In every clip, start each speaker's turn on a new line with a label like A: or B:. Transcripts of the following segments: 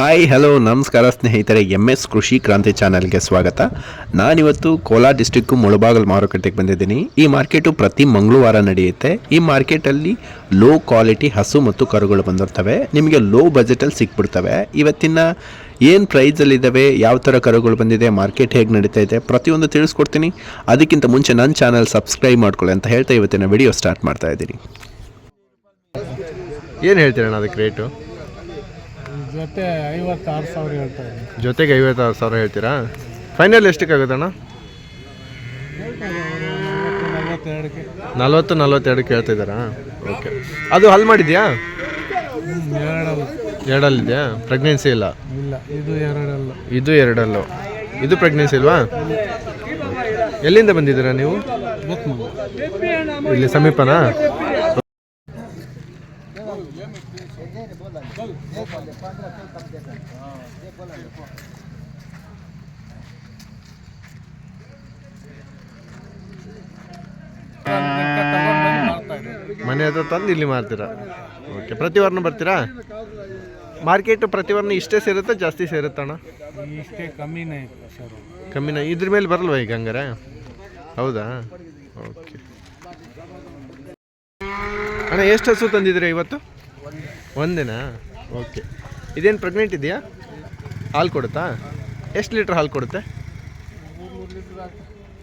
A: Hi hello ನಮಸ್ಕಾರ ಸ್ನೇಹಿತರೆ, MS ಕೃಷಿ ಕ್ರಾಂತಿ ಚಾನಲ್ಗೆ ಸ್ವಾಗತ. ನಾನಿವತ್ತು ಕೋಲಾರ ಡಿಸ್ಟಿಕ್ಕು ಮುಳಬಾಗಲ್ ಮಾರುಕಟ್ಟೆಗೆ ಬಂದಿದ್ದೀನಿ. ಈ ಮಾರ್ಕೆಟು ಪ್ರತಿ ಮಂಗಳವಾರ ನಡೆಯುತ್ತೆ. ಈ ಮಾರ್ಕೆಟಲ್ಲಿ ಲೋ ಕ್ವಾಲಿಟಿ ಹಸು ಮತ್ತು ಕರುಗಳು ಬಂದಿರ್ತವೆ. ನಿಮಗೆ ಲೋ ಬಜೆಟಲ್ಲಿ ಸಿಕ್ಬಿಡ್ತವೆ. ಇವತ್ತಿನ ಏನು ಪ್ರೈಸಲ್ಲಿದ್ದಾವೆ, ಯಾವ ಥರ ಕರುಗಳು ಬಂದಿದೆ, ಮಾರ್ಕೆಟ್ ಹೇಗೆ ನಡೀತಾ ಇದೆ, ಪ್ರತಿಯೊಂದು ತಿಳಿಸ್ಕೊಡ್ತೀನಿ. ಅದಕ್ಕಿಂತ ಮುಂಚೆ ನನ್ನ ಚಾನಲ್ ಸಬ್ಸ್ಕ್ರೈಬ್ ಮಾಡ್ಕೊಳ್ಳಿ ಅಂತ ಹೇಳ್ತಾ ಇವತ್ತಿನ ವಿಡಿಯೋ ಸ್ಟಾರ್ಟ್ ಮಾಡ್ತಾ ಇದ್ದೀನಿ. ಏನು ಹೇಳ್ತೀರಣ್ಣ ಅದಕ್ಕೆ ರೇಟು?
B: ಜೊತೆ 56,000 ಹೇಳ್ತಾ ಇದ್ದೀನಿ.
A: ಜೊತೆಗೆ 56,000 ಹೇಳ್ತೀರಾ? ಫೈನಲ್ ಎಷ್ಟಕ್ಕಾಗುತ್ತಣ್ಣ? 40-42 ಹೇಳ್ತಿದ್ದಾರಾ? ಓಕೆ. ಅದು ಹಲ್ ಮಾಡಿದ್ಯಾ? ಎರಡಲ್ಲಿದೆಯಾ? ಪ್ರೆಗ್ನೆನ್ಸಿ ಇಲ್ಲ?
B: ಇಲ್ಲ, ಇದು ಎರಡಲ್ಲ.
A: ಇದು ಎರಡಲ್ಲು. ಇದು ಪ್ರೆಗ್ನೆನ್ಸಿ ಇಲ್ವಾ? ಎಲ್ಲಿಂದ ಬಂದಿದ್ದೀರಾ ನೀವು? ಇಲ್ಲಿ ಸಮೀಪನಾ? ಮನೆ ಹತ್ರ ತಂದು ಇಲ್ಲಿ ಮಾರ್ತೀರಾ? ಓಕೆ. ಪ್ರತಿ ವಾರನೂ ಬರ್ತೀರಾ? ಮಾರ್ಕೆಟು ಪ್ರತಿ ವಾರನೂ ಇಷ್ಟೇ ಸೇರುತ್ತಾ ಜಾಸ್ತಿ ಸೇರುತ್ತಣ್ಣ?
B: ಇಷ್ಟೇ ಕಮ್ಮಿನೇ ಇದೆ ಸರ್.
A: ಕಮ್ಮಿನ? ಇದ್ರ ಮೇಲೆ ಬರಲ್ವಾ ಈಗ ಹಂಗಾರೆ? ಹೌದಾ? ಓಕೆ ಅಣ್ಣ, ಎಷ್ಟು ಹಸು ತಂದಿದ್ದೀರಾ ಇವತ್ತು? ಒಂದೇನಾ? ಓಕೆ. ಇದೇನು ಪ್ರೆಗ್ನೆಂಟ್ ಇದೆಯಾ? ಹಾಲು ಕೊಡುತ್ತಾ? ಎಷ್ಟು ಲೀಟ್ರ್ ಹಾಲು ಕೊಡುತ್ತೆ?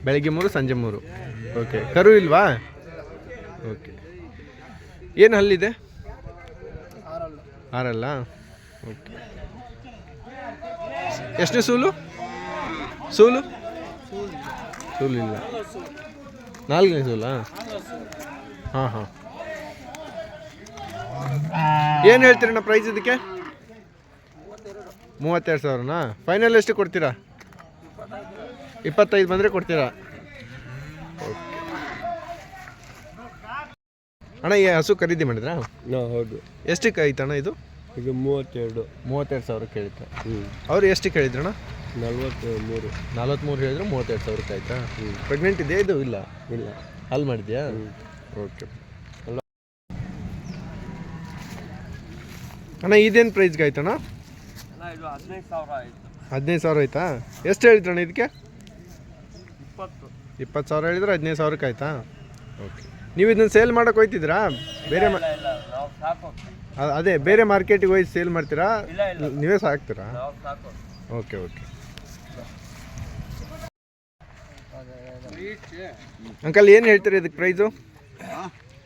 A: ಬೆಳಗ್ಗೆ 3 ಸಂಜೆ 3. ಓಕೆ. ಕರು ಇಲ್ವಾ? ಓಕೆ. ಏನು ಹಲ್ಲಿದೆ? 6 ಓಕೆ. ಎಷ್ಟನೇ ಸೂಲು? ಸೂಲು ಇಲ್ಲ. 4ನೇ ಸೂಲಾ? ಹಾಂ. ಏನು ಹೇಳ್ತೀರಣ್ಣ ಪ್ರೈಸ್ ಇದಕ್ಕೆ? 32,000ನಾ? ಫೈನಲ್ ಎಷ್ಟು ಕೊಡ್ತೀರಾ? 25 ಬಂದರೆ ಕೊಡ್ತೀರಾ? ಓಕೆ. ಅಣ್ಣ, ಈ ಹಸು ಖರೀದಿ ಮಾಡಿದ್ರಾ?
C: ಹೌದು.
A: ಎಷ್ಟಕ್ಕೆ ಆಯ್ತಣ್ಣ ಇದು?
C: ಇದು 32,000
A: ಕೇಳಿದ್ರು. ಅವ್ರು ಎಷ್ಟು ಕೇಳಿದ್ರಣ್ಣ?
C: 43
A: ಹೇಳಿದ್ರು. 32,000 ಆಯ್ತಾ? ಪ್ರೆಗ್ನೆಂಟ್ ಇದೆಯಾ ಇದು? ಇಲ್ಲ. ಹಾಲು ಮಾಡಿದ್ಯಾ? ಓಕೆ. ಅಣ್ಣ, ಇದೇನು ಪ್ರೈಸ್ಗೆ ಆಯ್ತಣ್ಣ? 15,000 ಆಯ್ತಾ? ಎಷ್ಟು ಹೇಳಿದ್ರಣ್ಣ ಇದಕ್ಕೆ? 20,000 ಹೇಳಿದ್ರೆ 15,000 ಆಯ್ತಾ? ಓಕೆ. ನೀವು ಇದನ್ನ ಸೇಲ್ ಮಾಡೋಕೆ ಹೋಯ್ತಿದ್ರಾ? ಬೇರೆ ಅದೇ ಬೇರೆ ಮಾರ್ಕೆಟಿಗೆ ಹೋಗಿ ಸೇಲ್ ಮಾಡ್ತೀರಾ? ನೀವೇ ಸಾಕ್ತೀರಾ? ಓಕೆ. ಅಂಕಲ್, ಏನು ಹೇಳ್ತೀರಿ ಇದಕ್ಕೆ ಪ್ರೈಸು?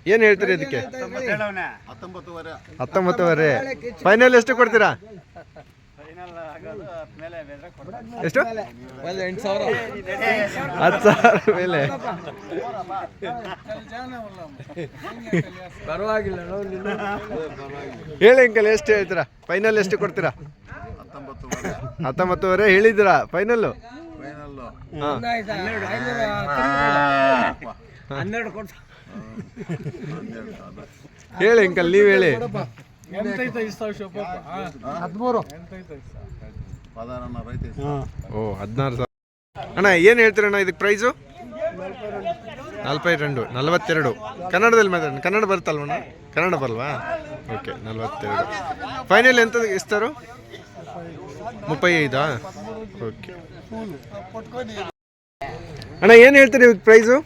A: ಏನು ಹೇಳ್ತೀರಿ ಇದಕ್ಕೆ? 19,500. ಫೈನಲ್ ಎಷ್ಟು ಕೊಡ್ತೀರಾ? ಎಷ್ಟು? 10,000 ಮೇಲೆ.
B: ಪರವಾಗಿಲ್ಲ.
A: ಹೇಳಿ ಅಂಕಲ್, ಎಷ್ಟು ಹೇಳ್ತೀರಾ? ಫೈನಲ್ ಎಷ್ಟು ಕೊಡ್ತೀರಾ? 19,500 ಹೇಳಿದ್ದೀರಾ? ಫೈನಲ್ಲು?
B: 12 ಕೊಡ್ತಾ
A: ಹೇಳಿ ಅಂಕಲ್, ನೀವು ಹೇಳಿ. 16,000. ಅಣ್ಣ, ಏನು ಹೇಳ್ತೀರಣ್ಣ ಇದಕ್ಕೆ ಪ್ರೈಸು? 42. ಕನ್ನಡದಲ್ಲಿ ಮಾತಾಡಿ. ಕನ್ನಡ ಬರುತ್ತಲ್ವಣ್ಣ? ಕನ್ನಡ ಬರಲ್ವಾ? ಓಕೆ. 42. ಫೈನಲ್ ಎಂತ ಇಸ್ತಾರು? 35. ಓಕೆ. ಅಣ್ಣ, ಏನು ಹೇಳ್ತೀರಿ ಇದಕ್ಕೆ ಪ್ರೈಸು?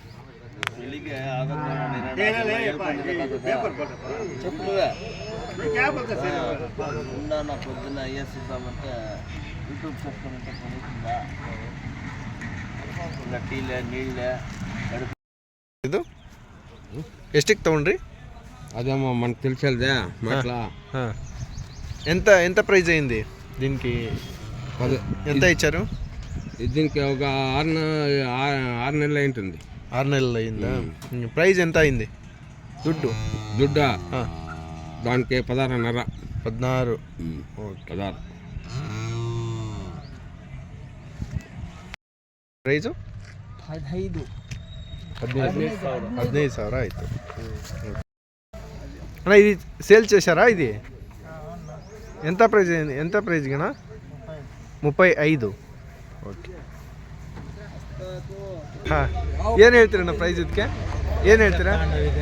A: ಇದು ಎಷ್ಟಕ್ಕೆ ತಗೊಂಡ್ರಿ?
C: అదేమో మనకు తెలిసేదే మాట్లా.
A: ఎంత ప్రైజ్ అయింది దీనికి? ఎంత ఇచ్చారు?
C: దీనికి ఒక 6 నెలలు అయింటుంది.
A: 6 నెలలు అయిందా? ప్రైజ్ ఎంత అయింది? దుడ్డు
C: దానికి 16.5.
A: 16.
C: 16.
A: ಪ್ರೈಸು 15,000 ಆಯಿತು. అన్న, ఇది సేల్ చేశారా? ఇది ఎంత ప్రైజ్గనా? 35. ఓకే. ಏನು ಹೇಳ್ತೀರಣ್ಣ ಪ್ರೈಸ್ ಇದಕ್ಕೆ? ಏನು ಹೇಳ್ತೀರಾ?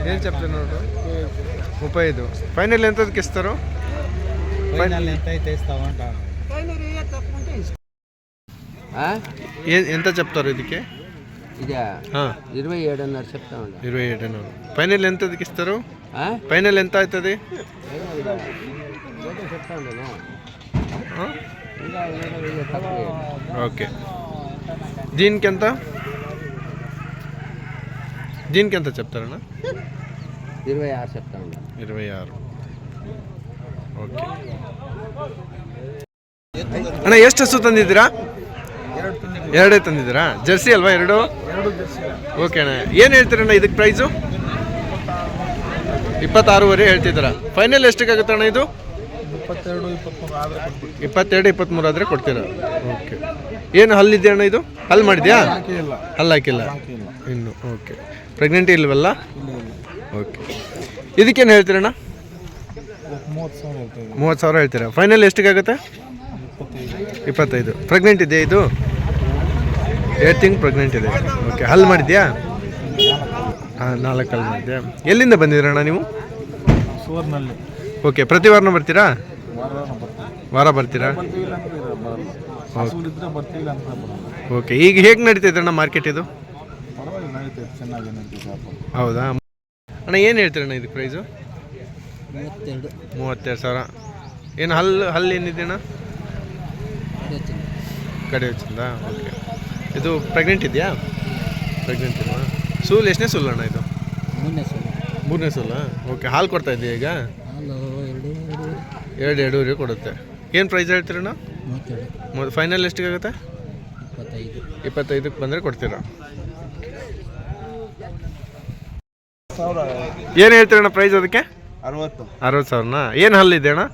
A: ಏನು చెప్తారు ನೋಡು? 35. ಫೈನಲ್ ಎಂತದಕ್ಕೆ ಇಸ್ತಾರೋ?
B: ಫೈನಲ್ ಎಂತ ಐತೆ ಇಸ್ತಾವ ಅಂತ
A: ఎంత చెప్తారు ఇదికి?
C: ఇదే 27.5 చెప్తా ఉండే.
A: 27 ఫైనల్ ఎంత ఇస్తారు? ఫైనల్ ఎంత అవుతుంది?
C: చెప్తా ఉండేనా?
A: ఓకే. దీనికి ఎంత చెప్తారన్నా?
C: 26 చెప్తా ఉండే.
A: 26. ಓಕೆ ಅಣ್ಣ ಎಷ್ಟು ಹಸು ತಂದಿದ್ದೀರಾ? ಎರಡೇ ತಂದಿದ್ದೀರಾ? ಜರ್ಸಿ ಅಲ್ವಾ ಎರಡು? ಓಕೆ ಅಣ್ಣ. ಏನು ಹೇಳ್ತೀರಣ್ಣ ಇದಕ್ಕೆ ಪ್ರೈಸು? 26.5 ಹೇಳ್ತಿದ್ದೀರಾ. ಫೈನಲ್ ಎಷ್ಟಕ್ಕಾಗುತ್ತೆ ಅಣ್ಣ ಇದು? 22-23 ಆದರೆ ಕೊಡ್ತೀರಾ? ಓಕೆ. ಏನು ಹಲ್ಲಿದೆ ಅಣ್ಣ ಇದು? ಹಲ್ಲು ಮಾಡಿದ್ಯಾ? ಹಲ್ಲು ಹಾಕಿಲ್ಲ ಇನ್ನು. ಓಕೆ. ಪ್ರೆಗ್ನೆಂಟ್ ಇಲ್ವಲ್ಲ? ಓಕೆ. ಇದಕ್ಕೇನು ಹೇಳ್ತೀರಣ್ಣ? 30,000 ಹೇಳ್ತೀರಾ. ಫೈನಲ್ ಎಷ್ಟಕ್ಕಾಗುತ್ತೆ? 25. ಪ್ರೆಗ್ನೆಂಟ್ ಇದೆಯಾ ಇದು? 8 ತಿಂಗ್ ಪ್ರೆಗ್ನೆಂಟ್ ಇದೆ. ಓಕೆ. ಹಲ್ಲು ಮಾಡಿದ್ಯಾ? 4 ಹಲ್ಲು ಮಾಡಿದ್ಯಾ? ಎಲ್ಲಿಂದ ಬಂದಿದ್ದೀರಣ್ಣ ನೀವು? ಓಕೆ. ಪ್ರತಿ ವಾರನೂ ಬರ್ತೀರಾ? ವಾರ ಬರ್ತೀರಾ? ಓಕೆ. ಈಗ ಹೇಗೆ ನಡೀತೈತಣ್ಣ ಮಾರ್ಕೆಟ್ ಇದು? ಹೌದಾ ಅಣ್ಣ? ಏನು ಹೇಳ್ತೀರಣ್ಣ ಇದಕ್ಕೆ ಪ್ರೈಸು? 32,000. ಏನು ಹಲ್ಲು ಏನಿದೆ ಅಣ್ಣ? ಕಡೆ వచ్చిందా? ಓಕೆ. ಇದು ಪ್ರೆಗ್ನೆಂಟ್ ಇದೆಯಾ? ಪ್ರೆಗ್ನೆಂಟ್ ಇಲ್ವಾ? ಸೂಲ್ ಎಷ್ಟನೇ ಸೂಲ್ ಅಣ್ಣ ಇದು? ಮೂರನೇ ಸೂಲಾ? ಓಕೆ. ಹಾಲು ಕೊಡ್ತಾ ಇದೆಯಾ ಈಗ? 2.5 ಕೊಡುತ್ತೆ. ಏನು ಪ್ರೈಸ್ ಹೇಳ್ತೀರಣ್ಣ? ಫೈನಲ್ ಎಷ್ಟಿಗಾಗುತ್ತೆ? 25ಕ್ಕೆ ಬಂದರೆ ಕೊಡ್ತೀರಾ? ಏನು ಹೇಳ್ತೀರಣ್ಣ ಪ್ರೈಸ್ ಅದಕ್ಕೆ? 60,000ನಾ? ಏನು ಹಲ್ಲಿದೆ ಅಣ್ಣ?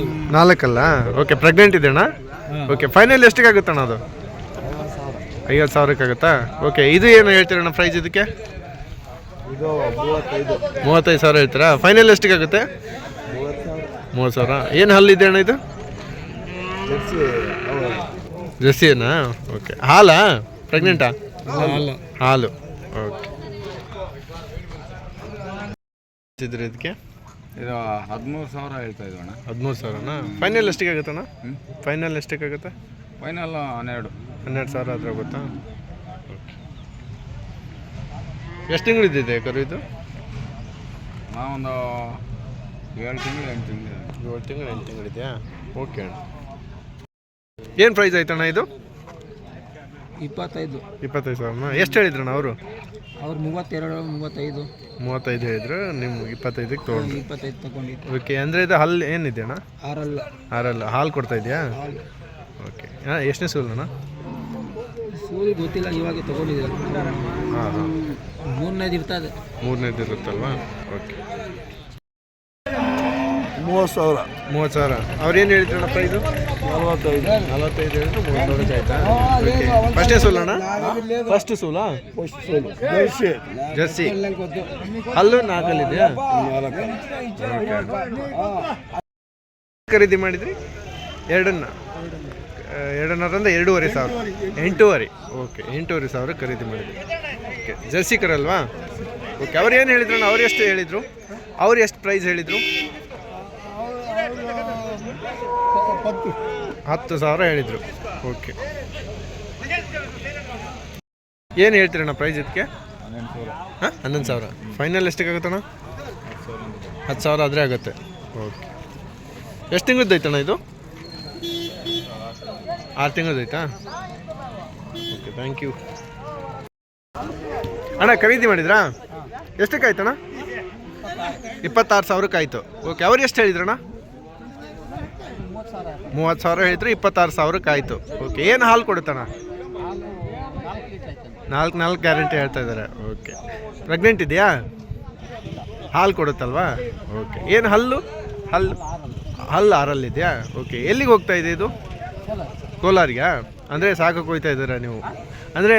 A: 4 ಓಕೆ. ಪ್ರೆಗ್ನೆಂಟ್ ಇದೆ ಅಣ್ಣ? ಓಕೆ. ಫೈನಲ್ ಎಷ್ಟಿಗಾಗುತ್ತೆ ಅಣ್ಣ ಅದು? 50,000ಕ್ಕಾಗುತ್ತಾ? ಓಕೆ. ಇದು ಏನು ಹೇಳ್ತೀರಣ್ಣ ಪ್ರೈಸ್ ಇದಕ್ಕೆ? 35,000 ಹೇಳ್ತೀರಾ? ಫೈನಲ್ ಎಷ್ಟಿಗಾಗುತ್ತೆ? 30,000. ಏನು ಹಲ್ಲಿದೆ ಅಣ್ಣ ಇದು? ಜರ್ಸಿನಾ? ಓಕೆ. ಹಾಲಾ? ಪ್ರೆಗ್ನೆಂಟಾ? ಹಾಲು. ಓಕೆ. ಇದಕ್ಕೆ
C: ಇದು 13,000 ಹೇಳ್ತಾ ಇದ್ದೋಣ.
A: 13,000ನಾ? ಫೈನಲ್ ಎಷ್ಟಿಗಾಗುತ್ತೆ ಅಣ್ಣ? ಫೈನಲ್ ಎಷ್ಟಕ್ಕಾಗುತ್ತೆ?
C: ಫೈನಲ್
A: 12,000 ಆದ್ರೆ ಆಗುತ್ತಾ? ಓಕೆ. ಎಷ್ಟು ತಿಂಗಳಿದ್ದಿದೆ ಕರು ಇದು?
C: ನಾವೊಂದು 7 ತಿಂಗಳು 8 ತಿಂಗಳು
A: 7 ತಿಂಗಳು 8 ತಿಂಗಳಿದೆಯಾ? ಓಕೆ ಅಣ್ಣ. ಏನು ಪ್ರೈಸ್ ಆಯ್ತಣ್ಣ ಇದು? 25,000ನಾ? ಎಷ್ಟು ಹೇಳಿದ್ರಣ್ಣ ಅವರು? 35 ಹೇಳಿದ್ರು. ನಿಮ್ಗೆ 25ಕ್ಕೆ ತೊಗೊಂಡು
B: 25 ತಗೊಂಡಿದ್ದು.
A: ಓಕೆ. ಅಂದರೆ ಇದು ಹಲ್ಲು ಏನಿದೆ ಅಣ್ಣ? 6 ಹಾಲು ಕೊಡ್ತಾ ಇದೆಯಾ? ಓಕೆ. ಎಷ್ಟನೇ ಸೂಲ್ ಅಣ್ಣ?
B: ಸೂಲಿ ಗೊತ್ತಿಲ್ಲ, ಇವಾಗ ತಗೊಂಡಿದ್ದೀರ.
A: ಹಾಂ.
B: ಮೂರನೇದು ಇರ್ತದೆ.
A: ಮೂರನೇದು ಇರುತ್ತಲ್ವಾ? ಓಕೆ.
B: 30,000.
A: ಅವ್ರೇನು ಹೇಳ್ತೀರಣ್ಣ ಪ್ರೈಸು? 45 ಹೇಳಿದ್ರು. 30,000 ಆಯ್ತಾ? ಓಕೆ. ಫಸ್ಟೇ ಸೂಲ್ ಅಣ್ಣ? ಫಸ್ಟ್ ಸೂಲಾ? ಜರ್ಸಿ. ಹಲ್ಲು 4 ಇದೆಯಾ? ಖರೀದಿ ಮಾಡಿದ್ರಿ? ಎರಡನ್ನ ಅಂದ್ರೆ 2,500. 8,500. ಓಕೆ. 8,500 ಖರೀದಿ ಮಾಡಿದ್ರಿ. ಓಕೆ. ಜರ್ಸಿ ಕರಲ್ವಾ? ಓಕೆ. ಅವ್ರು ಏನು ಹೇಳಿದ್ರು? ಅವ್ರು ಎಷ್ಟು ಹೇಳಿದರು? ಅವ್ರು ಎಷ್ಟು ಪ್ರೈಸ್ ಹೇಳಿದರು? 10,000 ಹೇಳಿದರು. ಓಕೆ. ಏನು ಹೇಳ್ತೀರಣ್ಣ ಪ್ರೈಸ್ ಇದಕ್ಕೆ? 11,000. ಫೈನಲ್ ಎಷ್ಟಕ್ಕಾಗುತ್ತಣ್ಣ? 10,000 ಆದರೆ ಆಗುತ್ತೆ. ಓಕೆ. ಎಷ್ಟು ತಿಂಗಳದ್ದೈತಣ್ಣ ಇದು? 6 ತಿಂಗಳದೈತಾ? ಓಕೆ. ಥ್ಯಾಂಕ್ ಯು ಅಣ್ಣ. ಖರೀದಿ ಮಾಡಿದ್ರಾ? ಎಷ್ಟಕ್ಕಾಯ್ತಣ್ಣ? 26,000 ಆಯಿತು. ಓಕೆ. ಅವ್ರು ಎಷ್ಟು ಹೇಳಿದ್ರಣ್ಣ? 30,000 ಹೇಳಿದ್ರು. 26,000 ಆಯಿತು. ಓಕೆ. ಏನು ಹಾಲು ಕೊಡುತ್ತಣ್ಣ? 4 ಗ್ಯಾರಂಟಿ ಹೇಳ್ತಾ ಇದ್ದಾರೆ. ಓಕೆ. ಪ್ರೆಗ್ನೆಂಟ್ ಇದೆಯಾ? ಹಾಲು ಕೊಡುತ್ತಲ್ವಾ? ಓಕೆ. ಏನು ಹಲ್ಲು 6 ಇದೆಯಾ? ಓಕೆ. ಎಲ್ಲಿಗೆ ಹೋಗ್ತಾ ಇದೆ ಇದು? ಕೋಲಾರಿಗಾ? ಅಂದರೆ ಸಾಕಕ್ಕೆ ಹೋಗ್ತಾ ಇದ್ದೀರಾ ನೀವು? ಅಂದರೆ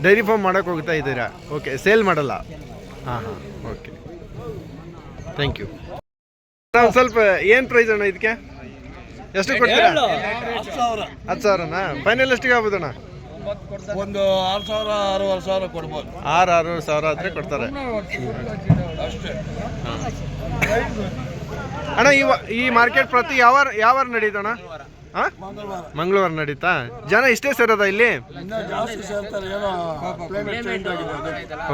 A: ಡೈರಿ ಫಾರ್ಮ್ ಮಾಡೋಕ್ಕೆ ಹೋಗ್ತಾ ಇದ್ದೀರಾ? ಓಕೆ. ಸೇಲ್ ಮಾಡಲ್ಲ? ಹಾಂ. ಓಕೆ. Thank you. ನಾವು ಸ್ವಲ್ಪ ಏನು ಪ್ರೈಸ್ ಅಣ್ಣ ಇದಕ್ಕೆ? ಎಷ್ಟು ಕೊಡ್ತೀರಾ? 10,000ನಾ? ಫೈನಲ್ ಎಷ್ಟಿಗೆ ಆಗ್ಬೋದಣ್ಣ?
B: ಒಂದು 6,000 ಕೊಡ್ಬೋದು.
A: 6,000 ಆದರೆ ಕೊಡ್ತಾರೆ.
B: ಅಷ್ಟೇ.
A: ಹಾಂ.
D: ಅಣ್ಣ ಈ ಮಾರ್ಕೆಟ್ ಪ್ರತಿ ಯಾವ ನಡೀತಣ್ಣ? ಹಾಂ, ಮಂಗಳವಾರ ನಡೀತಾ? ಜನ ಇಷ್ಟೇ ಸೇರೋದಾ ಇಲ್ಲಿ?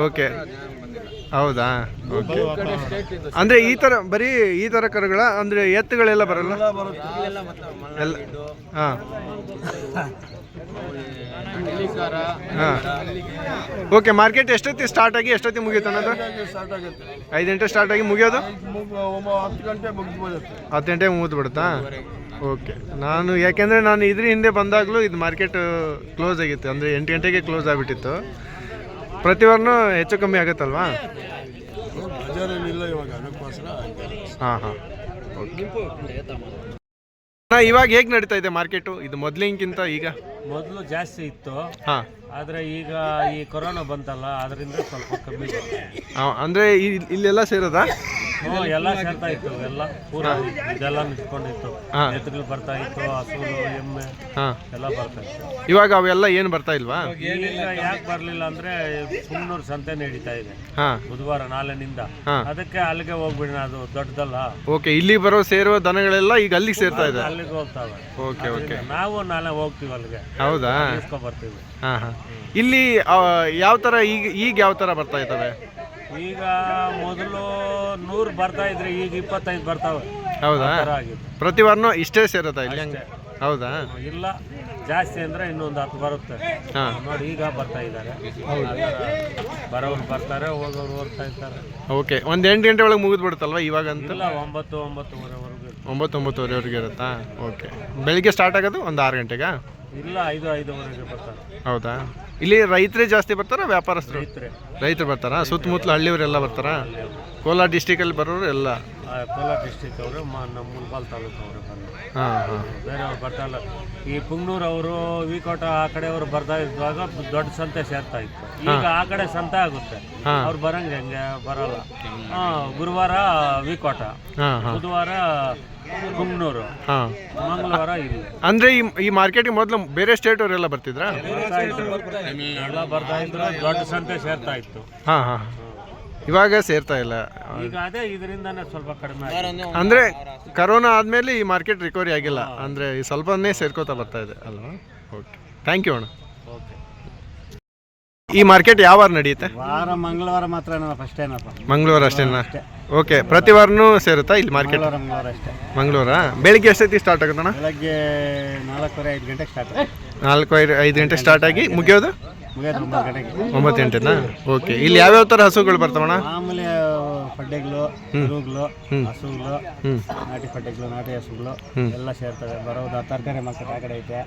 D: ಓಕೆ, ಹೌದಾ? ಓಕೆ. ಅಂದರೆ ಬರೀ ಈ ಥರ ಕರುಗಳ, ಅಂದರೆ ಎತ್ತುಗಳೆಲ್ಲ ಬರಲ್ಲ? ಎಲ್ಲ ಹಾಂ ಹಾಂ. ಓಕೆ. ಮಾರ್ಕೆಟ್ ಎಷ್ಟೊತ್ತಿ ಸ್ಟಾರ್ಟ್ ಆಗಿ ಎಷ್ಟೊತ್ತಿ ಮುಗಿಯುತ್ತೆ ಅನ್ನೋದು? 5 ಗಂಟೆ ಸ್ಟಾರ್ಟ್ ಆಗಿ ಮುಗಿಯೋದು 10 ಗಂಟೆಗೆ ಮುಗಿದು ಬಿಡುತ್ತಾ? ಓಕೆ. ಯಾಕೆಂದರೆ ನಾನು ಇದ್ರ ಹಿಂದೆ ಬಂದಾಗಲೂ ಇದು ಮಾರ್ಕೆಟ್ ಕ್ಲೋಸ್ ಆಗಿತ್ತು, ಅಂದರೆ 8 ಗಂಟೆಗೆ ಕ್ಲೋಸ್ ಆಗಿಬಿಟ್ಟಿತ್ತು. ಪ್ರತಿ ವಾರನೂ ಹೆಚ್ಚು ಕಮ್ಮಿ ಆಗುತ್ತಲ್ವಾ? ಹಾಂ ಹಾಂ. ಓಕೆ. ಇವಾಗ ಹೇಗೆ ನಡೀತಾ ಇದೆ ಮಾರ್ಕೆಟು? ಇದು ಮೊದಲಿಗಿಂತ ಈಗ?
E: ಮೊದಲು ಜಾಸ್ತಿ ಇತ್ತು,
D: ಹಾಂ.
E: ಆದರೆ ಈಗ ಈ ಕೊರೋನಾ ಬಂತಲ್ಲ, ಅದರಿಂದ ಸ್ವಲ್ಪ ಕಮ್ಮಿ ಬರುತ್ತೆ.
D: ಅಂದರೆ ಇಲ್ಲೆಲ್ಲ ಸೇರೋದಾ?
E: ಎಲ್ಲ ಸೇರ್ತಾ ಇತ್ತು, ಎಲ್ಲ ಪೂರ ಇದೆಲ್ಲ ನಿಂತ್ಕೊಂಡಿತ್ತು. ಎತ್ತುಗಳು ಬರ್ತಾ ಇತ್ತು, ಹಸುಗಳು, ಎಮ್ಮೆ ಎಲ್ಲ ಬರ್ತಾ ಇತ್ತು.
D: ಇವಾಗ ಅವೆಲ್ಲ ಏನು ಬರ್ತಾ ಇಲ್ವಾ?
E: ಈಗ ಯಾಕೆ ಬರಲಿಲ್ಲ ಅಂದರೆ ಪುಂಗ್ನೂರು ಸಂತೆ ನಡೀತಾ ಇದೆ ಬುಧವಾರ ನಾಳೆನಿಂದ. ಅದಕ್ಕೆ ಅಲ್ಲಿಗೆ ಹೋಗ್ಬಿಡೋಣ, ಅದು ದೊಡ್ಡದಲ್ಲ.
D: ಓಕೆ. ಇಲ್ಲಿ ಸೇರುವ ದನಗಳೆಲ್ಲ ಈಗ ಅಲ್ಲಿಗೆ ಸೇರ್ತಾ ಇದೆ?
E: ಅಲ್ಲಿಗೆ ಹೋಗ್ತಾವೆ.
D: Okay okay.
E: ನಾವು ನಾಳೆ ಹೋಗ್ತೀವಿ ಅಲ್ಲಿಗೆ.
D: ಹೌದಾ?
E: ಬರ್ತೀವಿ.
D: ಹಾಂ ಹಾಂ. ಇಲ್ಲಿ ಯಾವ ಥರ ಈಗ ಯಾವ ಥರ ಬರ್ತಾ ಇದ್ದಾವೆ?
E: ಈಗ ಮೊದಲು 100 ಬರ್ತಾ ಇದ್ರೆ ಈಗ 25 ಬರ್ತಾವೆ.
D: ಹೌದಾ? ಪ್ರತಿ ವಾರನೂ ಇಷ್ಟೇ ಸೇರುತ್ತಾ ಇಲ್ಲಿ? ಹೌದಾ?
E: ಇಲ್ಲ, ಜಾಸ್ತಿ ಅಂದ್ರೆ ಇನ್ನೊಂದು 10 ಬರುತ್ತೆ. ನೋಡಿ, ಈಗ ಬರ್ತಾ ಇದ್ದಾರೆ, ಬರೋರು ಬರ್ತಾರೆ, ಹೋಗೋರು ಹೋಗ್ತಾ ಇರ್ತಾರೆ.
D: ಓಕೆ. ಒಂದು 8 ಗಂಟೆ ಒಳಗೆ ಮುಗಿದು ಬಿಡುತ್ತಲ್ವ ಇವಾಗ? ಅಂತ
E: ಇಲ್ಲ, 9-9:30ವರೆಗೂ.
D: 9-9:30ವರೆಗೆ ಇರುತ್ತಾ? ಓಕೆ. ಬೆಳಿಗ್ಗೆ ಸ್ಟಾರ್ಟ್ ಆಗೋದು ಒಂದು 6 ಗಂಟೆಗಾ?
E: ಇಲ್ಲ, 5-5:30 ಬರ್ತಾರೆ.
D: ಹೌದಾ? ಇಲ್ಲಿ ರೈತರೇ ಜಾಸ್ತಿ ಬರ್ತಾರಾ, ವ್ಯಾಪಾರಸ್ಥರು? ರೈತರು ಬರ್ತಾರಾ? ಸುತ್ತಮುತ್ತಲು ಹಳ್ಳಿಯವರೆಲ್ಲ ಬರ್ತಾರಾ? ಕೋಲಾರ ಡಿಸ್ಟಿಕಲ್ಲಿ ಬರೋರು ಎಲ್ಲ?
E: ಕೋಲಾರ ಡಿಸ್ಟಿಕ್ ಅವರು, ನಮ್ಮ ಮುಲ್ಬಾಲ್ ತಾಲೂಕು ಅವರು
D: ಹಾಂ ಹಾಂ.
E: ಬೇರೆಯವ್ರು ಬರ್ತಾಯಿಲ್ಲ. ಈ ಪುಂಗ್ನೂರು ಅವರು, ವಿಕೋಟ ಆ ಕಡೆಯವರು ಬರ್ತಾ ಇದ್ದಾಗ ದೊಡ್ಡ ಸಂತೆ ಸೇರ್ತಾ ಇತ್ತು. ಈಗ ಆ ಕಡೆ ಸಂತೆ ಆಗುತ್ತೆ, ಅವ್ರು ಬರಂಗೆ ಹೆಂಗೆ ಬರಲ್ಲ. ಗುರುವಾರ ವಿಕೋಟ, ಬುಧವಾರ ಪುಂಗ್ನೂರು, ಮಂಗಳವಾರ ಇಲ್ಲಿ.
D: ಅಂದ್ರೆ ಈ ಮಾರ್ಕೆಟಿಗೆ ಮೊದಲು ಬೇರೆ ಸ್ಟೇಟ್ ಅವರೆಲ್ಲ ಬರ್ತಿದ್ರಾ?
E: ಎಲ್ಲ ಬರ್ತಾ ಇದ್ರು, ದೊಡ್ಡ ಸಂತೆ ಸೇರ್ತಾ ಇತ್ತು.
D: ಹಾಂ ಹಾಂ. ಇವಾಗ ಸೇರ್ತಾ ಇಲ್ಲ.
E: ಈಗ ಅದೇ ಇದರಿಂದಾನೇ ಸ್ವಲ್ಪ ಕಡಿಮೆ.
D: ಅಂದ್ರೆ ಕರೋನಾ ಆದ್ಮೇಲೆ ಈ ಮಾರ್ಕೆಟ್ ರಿಕವರಿ ಆಗಿಲ್ಲ, ಅಂದ್ರೆ ಸ್ವಲ್ಪನೇ ಸೇರ್ಕೋತಾ ಬರ್ತಾ ಇದೆ ಅಲ್ವಾ? ಓಕೆ, ಥ್ಯಾಂಕ್ ಯು ಅಣ್ಣ. ಈ ಮಾರ್ಕೆಟ್ ಯಾವ ವಾರ ನಡೆಯುತ್ತೆ?
E: ವಾರ ಮಂಗಳವಾರ ಮಾತ್ರ ಫಸ್ಟ್ ಏನಪ್ಪ.
D: ಮಂಗಳವಾರ ಅಷ್ಟೇನಾ? ಓಕೆ. ಪ್ರತಿ ವಾರನೂ ಸೇರುತ್ತಾ ಇಲ್ಲಿ ಮಾರ್ಕೆಟ್?
E: ಮಂಗಳವಾರ ಅಷ್ಟೇ.
D: ಮಂಗಳವಾರ ಬೆಳಿಗ್ಗೆ ಎಷ್ಟೊತ್ತಿಗೆ ಸ್ಟಾರ್ಟ್ ಆಗುತ್ತಣ್ಣ?
E: ಬೆಳಗ್ಗೆ 4:30-5 ಗಂಟೆಗೆ ಸ್ಟಾರ್ಟ್.
D: 4-5 ಗಂಟೆ ಸ್ಟಾರ್ಟ್ ಆಗಿ ಮುಗಿಯೋದು
E: 9 ಗಂಟೆಗೆ.
D: 9 ಗಂಟೆನಾ? ಓಕೆ. ಇಲ್ಲಿ ಯಾವ್ಯಾವ ಥರ ಹಸುಗಳು ಬರ್ತಾವಣ್ಣ?
E: ಮಾಮೂಲಿ ಪಡ್ಡೆಗಳು, ಹಸುಗಳು, ನಾಟಿ ಪಡ್ಡೆಗಳು, ನಾಟಿ ಹಸುಗಳು ಎಲ್ಲ ಸೇರ್ತವೆ. ಬರೋದು ತರಕಾರಿ ಮಾರ್ಕೆಟ್ ಆ ಕಡೆ ಐತೆ,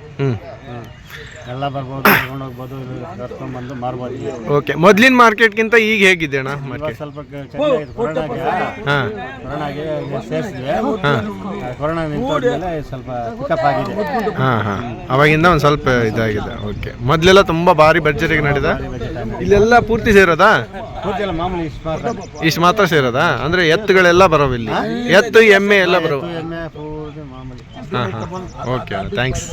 E: ಎಲ್ಲ ಬರ್ಬೋದು, ತಗೊಂಡು ಹೋಗ್ಬೋದು, ಕರ್ಕೊಂಡ್ಬಂದು ಮಾರ್ಬೋದು.
D: ಓಕೆ. ಮೊದಲಿನ ಮಾರ್ಕೆಟ್ಗಿಂತ ಈಗ ಹೇಗಿದೆ ಅಣ್ಣ ಮಾರ್ಕೆಟ್?
E: ಸ್ವಲ್ಪ ಕೊರೋನಾಗೆ ಸೇರಿಸಿದ್ವಿ. ಕೊರೋನಾ ನಿಂತೋದ್ಮೇಲೆ ಸ್ವಲ್ಪ ಪಿಕಪ್ ಆಗಿದೆ.
D: ಹಾಂ ಹಾಂ. ಅವಾಗಿಂದ ಒಂದು ಸ್ವಲ್ಪ ಇದಾಗಿದೆ. ಓಕೆ. ಮೊದಲೆಲ್ಲ ತುಂಬ ಭಾರಿ ಭರ್ಜರಿಗೆ ನಡೆದ. ಇಲ್ಲೆಲ್ಲ ಪೂರ್ತಿ ಸೇರೋದಾ?
E: ಪೂರ್ತಿ ಎಲ್ಲ ಮಾಮೂಲಿ
D: ಇಷ್ಟು ಮಾತ್ರ ಸೇರೋದಾ? ಅಂದರೆ ಎತ್ತುಗಳೆಲ್ಲ ಬರೋವು ಇಲ್ಲಿ? ಎತ್ತು ಎಮ್ಮೆ ಎಲ್ಲ ಬರೋವು?
E: ಎಮ್ಮೆ ಪೂರ್ತಿ ಮಾಮೂಲಿ.
D: ಹಾಂ ಹಾಂ. Okay, thanks.